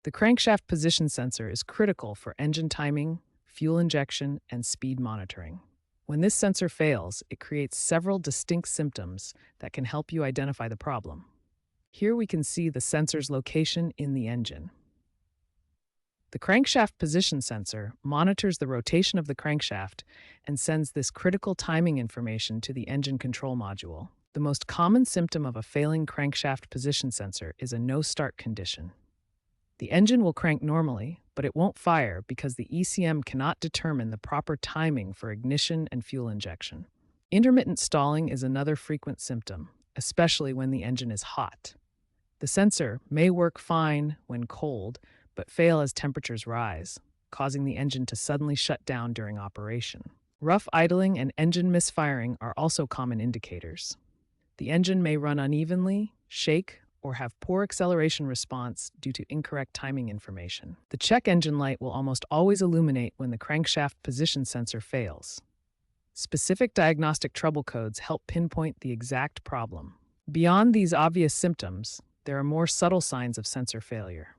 The crankshaft position sensor is critical for engine timing, fuel injection, and speed monitoring. When this sensor fails, it creates several distinct symptoms that can help you identify the problem. Here we can see the sensor's location in the engine. The crankshaft position sensor monitors the rotation of the crankshaft and sends this critical timing information to the engine control module. The most common symptom of a failing crankshaft position sensor is a no-start condition. The engine will crank normally, but it won't fire because the ECM cannot determine the proper timing for ignition and fuel injection. Intermittent stalling is another frequent symptom, especially when the engine is hot. The sensor may work fine when cold, but fail as temperatures rise, causing the engine to suddenly shut down during operation. Rough idling and engine misfiring are also common indicators. The engine may run unevenly, shake, or have poor acceleration response due to incorrect timing information. The check engine light will almost always illuminate when the crankshaft position sensor fails. Specific diagnostic trouble codes help pinpoint the exact problem. Beyond these obvious symptoms, there are more subtle signs of sensor failure.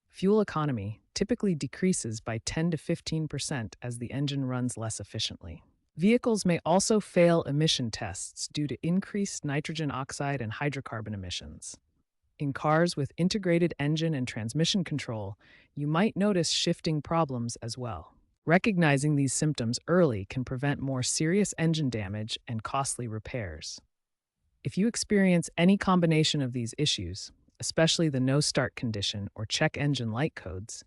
Fuel economy typically decreases by 10 to 15% as the engine runs less efficiently. Vehicles may also fail emission tests due to increased nitrogen oxide and hydrocarbon emissions. In cars with integrated engine and transmission control, you might notice shifting problems as well. Recognizing these symptoms early can prevent more serious engine damage and costly repairs. If you experience any combination of these issues, especially the no-start condition or check engine light codes,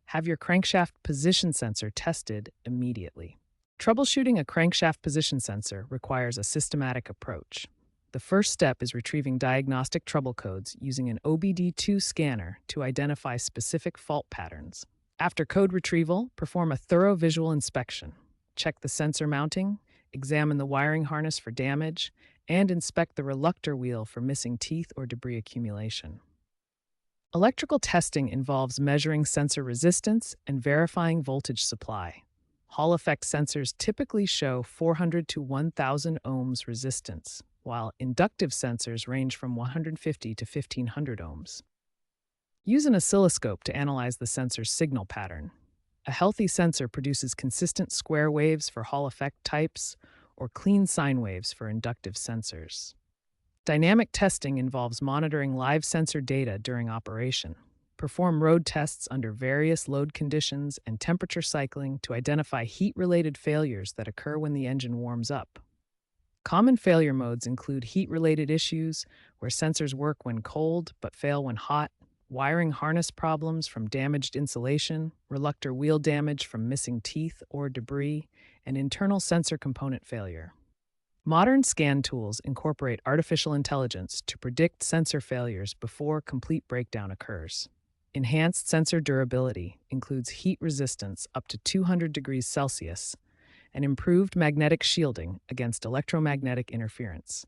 have your crankshaft position sensor tested immediately. Troubleshooting a crankshaft position sensor requires a systematic approach. The first step is retrieving diagnostic trouble codes using an OBD2 scanner to identify specific fault patterns. After code retrieval, perform a thorough visual inspection. Check the sensor mounting, examine the wiring harness for damage, and inspect the reluctor wheel for missing teeth or debris accumulation. Electrical testing involves measuring sensor resistance and verifying voltage supply. Hall effect sensors typically show 400 to 1,000 ohms resistance, while inductive sensors range from 150 to 1,500 ohms. Use an oscilloscope to analyze the sensor's signal pattern. A healthy sensor produces consistent square waves for Hall effect types or clean sine waves for inductive sensors. Dynamic testing involves monitoring live sensor data during operation. Perform road tests under various load conditions and temperature cycling to identify heat-related failures that occur when the engine warms up. Common failure modes include heat-related issues, where sensors work when cold but fail when hot, wiring harness problems from damaged insulation, reluctor wheel damage from missing teeth or debris, and internal sensor component failure. Modern scan tools incorporate artificial intelligence to predict sensor failures before complete breakdown occurs. Enhanced sensor durability includes heat resistance up to 200 degrees Celsius and improved magnetic shielding against electromagnetic interference.